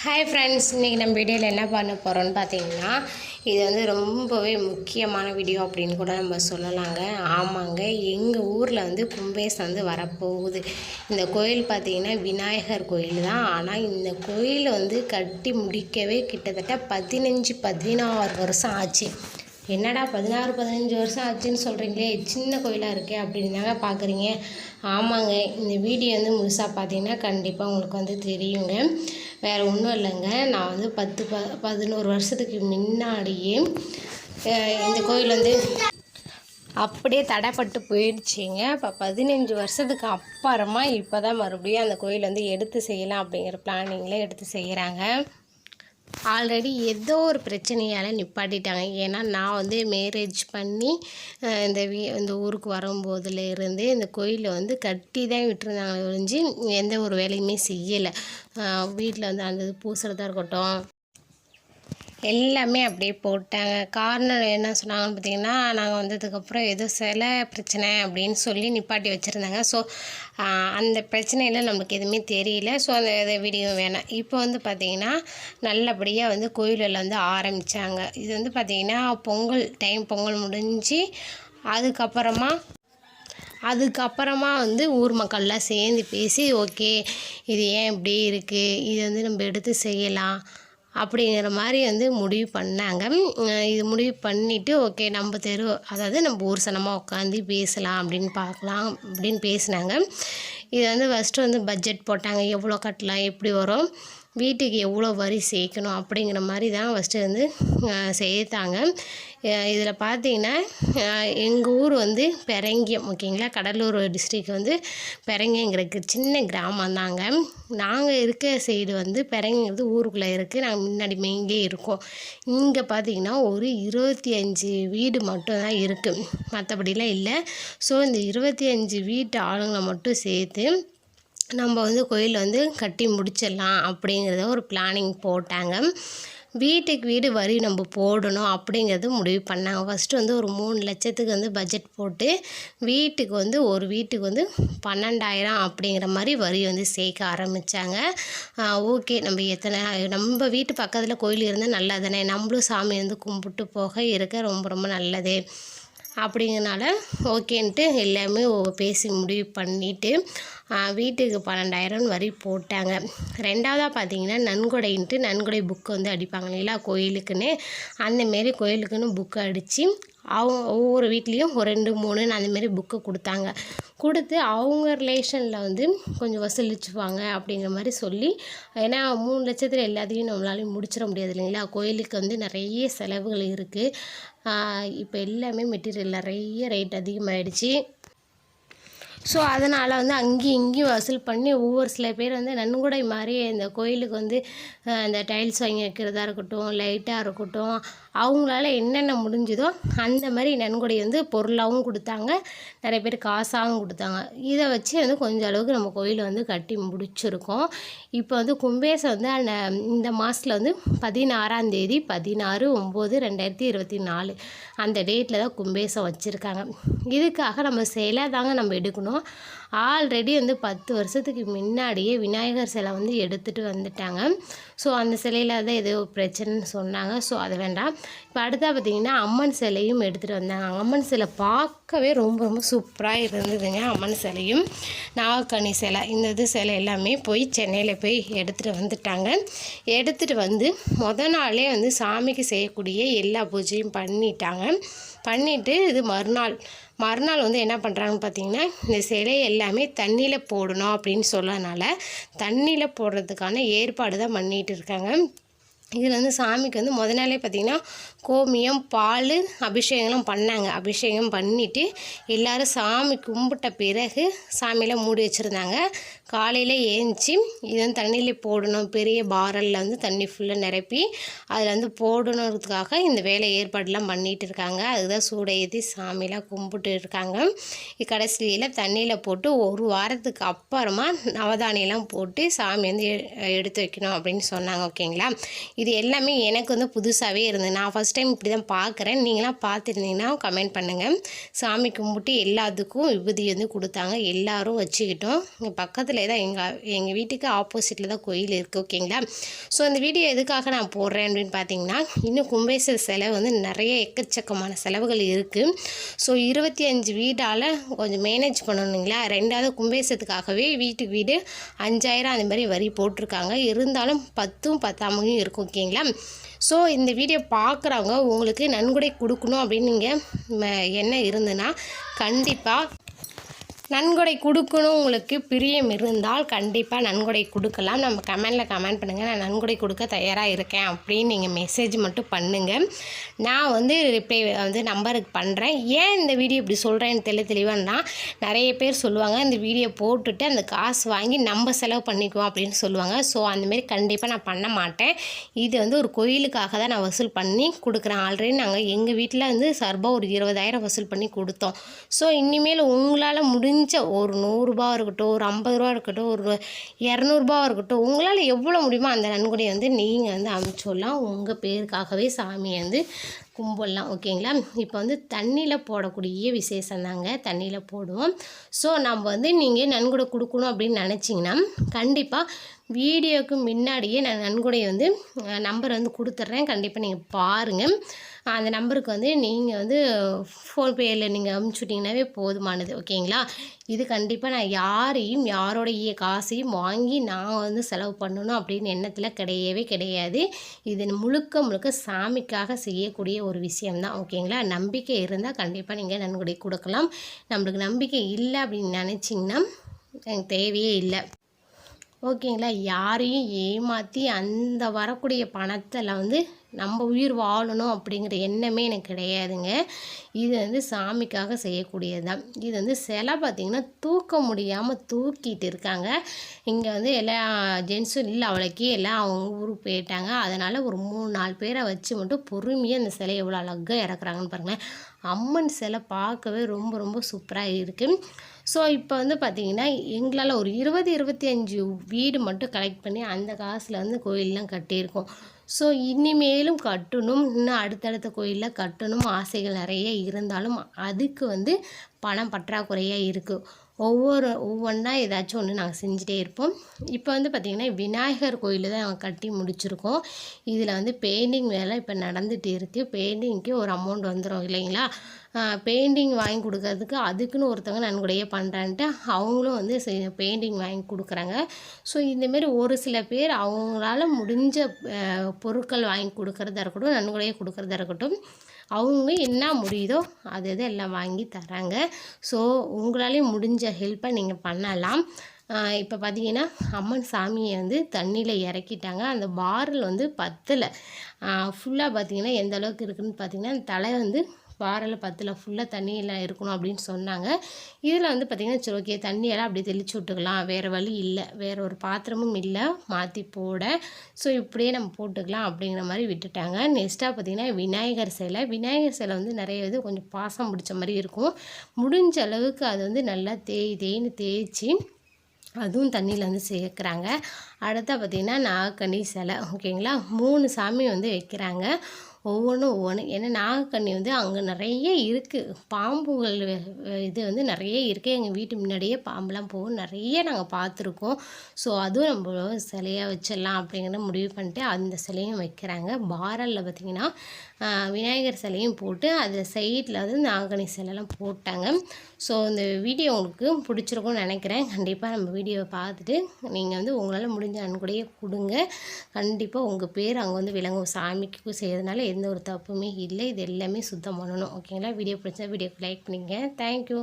Hi friends, இன்றைக்கி நம்ம வீடியோவில் என்ன பண்ண போகிறோன்னு பார்த்தீங்கன்னா, இது வந்து ரொம்பவே முக்கியமான வீடியோ அப்படின்னு கூட நம்ம சொல்லலாங்க. ஆமாங்க, எங்கள் ஊரில் வந்து கும்பேசம் வந்து வரப்போகுது. இந்த கோயில் பார்த்திங்கன்னா விநாயகர் கோயில் தான். ஆனால் இந்த கோயில் வந்து கட்டி முடிக்கவே கிட்டத்தட்ட 16 வருஷம் ஆச்சு. என்னடா 15 வருஷம் ஆச்சுன்னு சொல்கிறீங்களே, சின்ன கோயிலாக இருக்கே அப்படின்னு தாங்க பார்க்குறீங்க. ஆமாங்க, இந்த வீடியோ வந்து முழுசாக பார்த்தீங்கன்னா கண்டிப்பாக உங்களுக்கு வந்து தெரியுங்க. வேறு ஒன்றும் இல்லைங்க, நான் வந்து 11 வருஷத்துக்கு முன்னாடியே இந்த கோயில் வந்து அப்படியே தடைப்பட்டு போயிடுச்சிங்க. இப்போ 15 வருஷத்துக்கு அப்புறமா இப்போ தான் மறுபடியும் அந்த கோயில் வந்து எடுத்து செய்யலாம் அப்படிங்கிற பிளானிங்கில் எடுத்து செய்கிறாங்க. ஆல்ரெடி ஏதோ ஒரு பிரச்சனையால் நிப்பாட்டிட்டாங்க. ஏன்னா நான் வந்து மேரேஜ் பண்ணி இந்த ஊருக்கு வரும்போதுலேருந்து இந்த கோயிலில் வந்து கட்டி தான் விட்டுருந்தாங்க ஒழிஞ்சு எந்த ஒரு வேலையுமே செய்யலை. வீட்டில் வந்து அந்த பூசுறதா இருக்கட்டும் எல்லாமே அப்படியே போட்டாங்க. காரணம் என்ன சொன்னாங்கன்னு பார்த்தீங்கன்னா, நாங்கள் வந்ததுக்கப்புறம் ஏதோ சில பிரச்சனை அப்படின்னு சொல்லி நிப்பாட்டி வச்சுருந்தாங்க. ஸோ அந்த பிரச்சனையில் நம்மளுக்கு எதுவுமே தெரியல. ஸோ அந்த வீடியோ வேணாம். இப்போ வந்து பார்த்திங்கன்னா நல்லபடியாக வந்து கோயிலில் வந்து ஆரம்பித்தாங்க. இது வந்து பார்த்திங்கன்னா பொங்கல் முடிஞ்சு அதுக்கப்புறமா வந்து ஊர் மக்கள்லாம் சேர்ந்து பேசி, ஓகே இது ஏன் இப்படி இருக்குது, இது வந்து நம்ம எடுத்து செய்யலாம் அப்படிங்கிற மாதிரி வந்து முடிவு பண்ணாங்க. இது முடிவு பண்ணிவிட்டு ஓகே நம்ம அதாவது நம்ம ஊர் சனமாக உட்காந்து பேசலாம் அப்படின்னு பேசினாங்க. இது வந்து ஃபஸ்ட்டு வந்து பட்ஜெட் போட்டாங்க, எவ்வளோ கட்டலாம், எப்படி வரும், வீட்டுக்கு எவ்வளோ வரி சேர்க்கணும் அப்படிங்கிற மாதிரி தான் ஃபஸ்ட்டு வந்து சேர்த்தாங்க. இதில் பார்த்திங்கன்னா எங்கள் ஊர் வந்து பெரங்கியம், ஓகேங்களா, கடலூர் டிஸ்ட்ரிக் வந்து பெரங்கியங்கிறதுக்கு சின்ன கிராமம் தாங்க. நாங்கள் இருக்க சைடு வந்து பெரங்கிங்கிறது ஊருக்குள்ளே இருக்குது. நாங்கள் முன்னாடி மெயின்லேயே இருக்கோம். இங்கே பார்த்திங்கன்னா ஒரு 25 வீடு மட்டும்தான் இருக்குது, மற்றபடிலாம் இல்லை. ஸோ இந்த 25 வீட்டு ஆளுங்களை மட்டும் சேர்த்து நம்ம வந்து கோயில் வந்து கட்டி முடிச்சிடலாம் அப்படிங்கிறத ஒரு பிளானிங் போட்டாங்க. வீட்டுக்கு வீடு வரி நம்ம போடணும் அப்படிங்கிறது முடிவு பண்ணாங்க. ஃபஸ்ட்டு வந்து ஒரு 3 லட்சத்துக்கு வந்து பட்ஜெட் போட்டு ஒரு வீட்டுக்கு வந்து 12,000 அப்படிங்கிற மாதிரி வரி வந்து சேர்க்க ஆரம்பித்தாங்க. ஓகே, நம்ம வீட்டு பக்கத்தில் கோயில் இருந்தால் நல்லா தானே, நம்மளும் சாமி வந்து கும்பிட்டு போக இருக்க ரொம்ப ரொம்ப நல்லது அப்படிங்கிறனால ஓகேன்ட்டு எல்லாமே பேசி முடிவு பண்ணிவிட்டு வீட்டுக்கு 12,000 வரி போட்டாங்க. ரெண்டாவதாக பார்த்திங்கன்னா நன்கொடை புக்கு வந்து அடிப்பாங்க இல்லைங்களா கோயிலுக்குன்னு. அந்தமாரி கோயிலுக்குன்னு புக்கு அடித்து ஒவ்வொரு வீட்லேயும் ஒரு 2 3 அந்தமாரி புக்கு கொடுத்து அவங்க ரிலேஷனில் வந்து கொஞ்சம் வசூலிச்சுவாங்க அப்படிங்கிற மாதிரி சொல்லி. ஏன்னா 3 லட்சத்தில் எல்லாத்தையும் நம்மளாலையும் முடிச்சிட முடியாது இல்லைங்களா. கோயிலுக்கு வந்து நிறைய செலவுகள் இருக்குது. இப்போ எல்லாமே மெட்டீரியல் நிறைய ரேட் அதிகமாகிடுச்சு. ஸோ அதனால் வந்து அங்கேயும் இங்கேயும் வசூல் பண்ணி சில பேர் வந்து நன்கொடை மாதிரி இந்த கோயிலுக்கு வந்து இந்த டைல்ஸ் வாங்கி வைக்கிறதா இருக்கட்டும், லைட்டாக இருக்கட்டும், அவங்களால என்னென்ன முடிஞ்சுதோ அந்த மாதிரி நன்கொடை வந்து பொருளாகவும் கொடுத்தாங்க, நிறைய பேர் காசாகவும் கொடுத்தாங்க. இதை வச்சு வந்து கொஞ்சம் அளவுக்கு நம்ம கோயிலை வந்து கட்டி முடிச்சிருக்கோம். இப்போ வந்து கும்பேசம் வந்து இந்த மாதத்தில் வந்து 16ஆம் தேதி 16/9/2024 அந்த டேட்டில் தான் கும்பேசம் வச்சுருக்காங்க. இதுக்காக நம்ம சிலை தாங்க நம்ம எடுக்கணும். ஆல்ரெடி வந்து 10 வருஷத்துக்கு முன்னாடியே விநாயகர் சிலை வந்து எடுத்துகிட்டு வந்துட்டாங்க. ஸோ அந்த சிலையில் தான் ஏதோ பிரச்சனைன்னு சொன்னாங்க. ஸோ அது வேண்டாம். இப்போ அடுத்தா பார்த்திங்கன்னா அம்மன் சிலையும் எடுத்துகிட்டு வந்தாங்க. அம்மன் சிலை பார்க்கவே ரொம்ப ரொம்ப சூப்பராக இருந்ததுங்க. அம்மன் சிலையும் நாகக்கனி சிலை இந்த சிலை எல்லாமே சென்னையில் போய் எடுத்துகிட்டு வந்துட்டாங்க. எடுத்துகிட்டு வந்து நாளே வந்து சாமிக்கு செய்யக்கூடிய எல்லா பூஜையும் பண்ணிவிட்டு இது மறுநாள் வந்து என்ன பண்ணுறாங்கன்னு பார்த்தீங்கன்னா, இந்த சிலை எல்லாமே தண்ணியில் போடணும் அப்படின்னு சொல்லனால தண்ணியில் போடுறதுக்கான ஏற்பாடு தான் பண்ணிகிட்டு இருக்காங்க. இதில் வந்து சாமிக்கு வந்து நாளே பார்த்திங்கன்னா கோமியம் பால் அபிஷேகம்லாம் பண்ணாங்க. அபிஷேகம் பண்ணிவிட்டு எல்லோரும் சாமி கும்பிட்ட பிறகு சாமியெல்லாம் மூடி வச்சுருந்தாங்க. காலையில் ஏஞ்சி இது வந்து தண்ணியில் போடணும், பெரிய பாரலில் வந்து தண்ணி ஃபுல்லாக நிரப்பி அதில் வந்து போடணுன்றதுக்காக இந்த வேலை ஏற்பாடுலாம் பண்ணிகிட்டு இருக்காங்க. அதுதான் சூடேற்றி சாமியெல்லாம் கும்பிட்டு இருக்காங்க. கடைசியில் தண்ணியில் போட்டு ஒரு வாரத்துக்கு அப்புறமா நவதானியெல்லாம் போட்டு சாமி வந்து எடுத்து வைக்கணும் அப்படின்னு சொன்னாங்க. ஓகேங்களா, இது எல்லாமே எனக்கு வந்து புதுசாகவே இருந்தது. நான் ஃபஸ்ட் டைம் இப்படி தான் பார்க்குறேன். நீங்களாம் பார்த்துருந்தீங்கன்னா கமெண்ட் பண்ணுங்கள். சாமி கும்பிட்டு எல்லாத்துக்கும் விபூதி வந்து கொடுத்தாங்க. எல்லோரும் வச்சுக்கிட்டோம். இங்கே பக்கத்தில் பக்கத்தில் தான் எங்கள் வீட்டுக்கு ஆப்போசிட்டில் தான் கோயில் இருக்குது. ஓகேங்களா. ஸோ அந்த வீடியோ எதுக்காக நான் போடுறேன் அப்படின்னு பார்த்தீங்கன்னா, இன்னும் கும்பேசர் செலவு வந்து நிறைய எக்கச்சக்கமான செலவுகள் இருக்குது. ஸோ 25 வீடால் கொஞ்சம் மேனேஜ் பண்ணணுங்களா. 2வது கும்பேசத்துக்காகவே வீட்டுக்கு வீடு 5000 அந்த மாதிரி வரி போட்டிருக்காங்க. இருந்தாலும் 10ம் பத்தாமையும் இருக்கும். ஓகேங்களா. ஸோ இந்த வீடியோ பார்க்குறவங்க உங்களுக்கு நன்கொடை கொடுக்கணும் அப்படின்னு நீங்கள் என்ன இருந்ததுன்னா, கண்டிப்பாக நன்கொடை கொடுக்கணும் உங்களுக்கு பிரியம் இருந்தால் கண்டிப்பாக நன்கொடை கொடுக்கலாம். நம்ம கமெண்டில் கமெண்ட் பண்ணுங்கள், நான் நன்கொடை கொடுக்க தயாராக இருக்கேன் அப்படின்னு நீங்கள் மெசேஜ் மட்டும் பண்ணுங்கள். நான் வந்து ரிப்ளை வந்து நம்பருக்கு பண்ணுறேன். ஏன் இந்த வீடியோ இப்படி சொல்கிறேன்னு தெளிவானா, நிறைய பேர் சொல்லுவாங்க இந்த வீடியோ போட்டுட்டு அந்த காசு வாங்கி நம்ம செலவு பண்ணிக்குவோம் அப்படின்னு சொல்லுவாங்க. ஸோ அந்தமாரி கண்டிப்பாக நான் பண்ண மாட்டேன். இது வந்து ஒரு கோயிலுக்காக தான் நான் வசூல் பண்ணி கொடுக்குறேன். ஆல்ரெடி நாங்கள் எங்கள் வீட்டில் வந்து சார்பாக ஒரு 20,000 வசூல் பண்ணி கொடுத்தோம். ஸோ இனிமேல் உங்களால் முடிஞ்ச ஒரு 100 ரூபா இருக்கட்டும், ஒரு 50 ரூபா இருக்கட்டும், ஒரு 200 ரூபா இருக்கட்டும், உங்களால் எவ்வளோ முடியுமோ அந்த நன்கொடையை வந்து நீங்கள் வந்து அனுப்பிச்சுடலாம். உங்கள் பேருக்காகவே சாமியை வந்து கும்பிடலாம். ஓகேங்களா. இப்போ வந்து தண்ணியில் போடக்கூடிய விசேஷம் தாங்க, தண்ணியில் போடுவோம். ஸோ நம்ம வந்து நீங்கள் நன்கொடை கொடுக்கணும் அப்படின்னு நினச்சிங்கன்னா கண்டிப்பாக வீடியோவுக்கு முன்னாடியே நான் நன்கொடையை வந்து நம்பர் வந்து கொடுத்துட்றேன். கண்டிப்பாக நீங்கள் பாருங்கள். அந்த நம்பருக்கு வந்து நீங்கள் வந்து ஃபோன்பேயில் நீங்கள் அனுப்பிச்சுட்டிங்கனாவே போதுமானது. ஓகேங்களா. இது கண்டிப்பாக நான் யாரோடைய காசையும் வாங்கி நான் வந்து செலவு பண்ணணும் அப்படின்னு எண்ணத்தில் கிடையாது. இது முழுக்க சாமிக்காக செய்யக்கூடிய ஒரு விஷயம்தான். ஓகேங்களா. நம்பிக்கை இருந்தால் கண்டிப்பாக நீங்கள் நன்கொடை கொடுக்கலாம். நம்மளுக்கு நம்பிக்கை இல்லை அப்படின்னு நினச்சிங்கன்னா எனக்கு தேவையே இல்லை. ஓகேங்களா. யாரையும் ஏமாற்றி அந்த வரக்கூடிய பணத்தில் வந்து நம்ம உயிர் வாழணும் அப்படிங்கிற எண்ணமே எனக்கு கிடையாதுங்க. இது வந்து சாமிக்காக செய்யக்கூடியது தான். இது வந்து சிலை பார்த்திங்கன்னா தூக்க முடியாமல் தூக்கிட்டு இருக்காங்க. இங்கே வந்து எல்லா ஜென்ஸும் இல்லை, அவளுக்கே எல்லாம் அவங்க ஊருக்கு போயிட்டாங்க. அதனால் ஒரு 3-4 பேரை வச்சு மட்டும் பொறுமையாக இந்த சிலை எவ்வளோ அழகாக இறக்குறாங்கன்னு பாருங்களேன். அம்மன் சிலை பார்க்கவே ரொம்ப சூப்பராக இருக்குது. ஸோ இப்போ வந்து பார்த்திங்கன்னா எங்களால் ஒரு 20-25 வீடு மட்டும் கலெக்ட் பண்ணி அந்த காசில் வந்து கோயிலெலாம் கட்டியிருக்கோம். ஸோ இனிமேலும் கட்டணும், இன்னும் அடுத்தடுத்த கோயிலில் கட்டணும் ஆசைகள் நிறைய இருந்தாலும் அதுக்கு வந்து பணம் பற்றாக்குறையாக இருக்குது. ஒவ்வொன்றா ஏதாச்சும் ஒன்று நாங்கள் செஞ்சுட்டே இருப்போம். இப்போ வந்து பார்த்திங்கன்னா விநாயகர் கோயில் தான் நாங்கள் கட்டி முடிச்சிருக்கோம். இதில் வந்து பெயிண்டிங் வேலை இப்போ நடந்துகிட்டு இருக்குது. பெயிண்டிங்க்கு ஒரு அமௌண்ட் வந்துடும் இல்லைங்களா. பெயிண்டிங் வாங்கி கொடுக்கறதுக்கு அதுக்குன்னு ஒருத்தவங்க நன்கொடையே பண்ணுறான்ட்டு அவங்களும் வந்து பெயிண்டிங் வாங்கி கொடுக்குறாங்க. ஸோ இந்தமாரி ஒரு சில பேர் அவங்களால முடிஞ்ச பொருட்கள் வாங்கி கொடுக்குறதா இருக்கட்டும், நன்கொடையை கொடுக்குறதா இருக்கட்டும், அவங்க என்ன முடியுதோ அது எல்லாம் வாங்கி தராங்க. ஸோ உங்களாலேயும் முடிஞ்ச ஹெல்ப்பை நீங்கள் பண்ணலாம். இப்போ பார்த்தீங்கன்னா அம்மன் சாமியை வந்து தண்ணியில் இறக்கிட்டாங்க. அந்த பாரல் வந்து பத்தலை. ஃபுல்லாக பார்த்திங்கன்னா எந்த அளவுக்கு இருக்குதுன்னு பார்த்திங்கன்னா தலை வந்து பாறையில் பத்தில் ஃபுல்லாக தண்ணியில் இருக்கணும் அப்படின்னு சொன்னாங்க. இதில் வந்து பார்த்திங்கன்னா சரி ஓகே தண்ணியெல்லாம் அப்படியே தெளித்து விட்டுக்கலாம், வேறு வழி இல்லை, வேறு ஒரு பாத்திரமும் இல்லை மாற்றி போட. ஸோ இப்படியே நம்ம போட்டுக்கலாம் அப்படிங்கிற மாதிரி விட்டுட்டாங்க. நெக்ஸ்ட்டாக பார்த்திங்கன்னா விநாயகர் சிலை வந்து நிறைய இது கொஞ்சம் பாசம் பிடிச்ச மாதிரி இருக்கும். முடிஞ்ச அளவுக்கு அது வந்து நல்லா தேய்ன்னு தேய்ச்சி அதுவும் தண்ணியில் வந்து சேர்க்குறாங்க. அடுத்தா பார்த்திங்கன்னா நாகக்கன்னி சிலை. ஓகேங்களா. 3 சாமி வந்து வைக்கிறாங்க. ஒவ்வொன்று ஏன்னா நாகக்கன்னி வந்து அங்கே நிறைய இருக்குது. பாம்புகள் இது வந்து நிறைய இருக்குது. எங்கள் வீட்டு முன்னாடியே பாம்புலாம் போகும், நிறைய நாங்கள் பார்த்துருக்கோம். ஸோ அதுவும் நம்ம சிலையாக வச்சிடலாம் அப்படிங்கிற முடிவு பண்ணிட்டு அந்த சிலையும் வைக்கிறாங்க. பாரலில் பார்த்திங்கன்னா விநாயகர் சிலையும் போட்டு அதில் சைடில் வந்து நாகக்கன்னி சிலைலாம் போட்டாங்க. ஸோ இந்த வீடியோ உங்களுக்கு பிடிச்சிருக்கும்னு நினைக்கிறேன். கண்டிப்பாக நம்ம வீடியோவை பார்த்துட்டு நீங்கள் வந்து உங்களால் முடிஞ்ச நன்கொடையை கொடுங்க. கண்டிப்பாக உங்கள் பேர் அங்கே வந்து விளங்கும். சாமிக்கு செய்கிறதுனால எந்த ஒரு தப்புமே இல்லை. இது எல்லாமே சுத்தம் பண்ணணும். ஓகேங்களா. வீடியோ பிடிச்சா வீடியோக்கு லைக் பண்ணிங்க. தேங்க்யூ.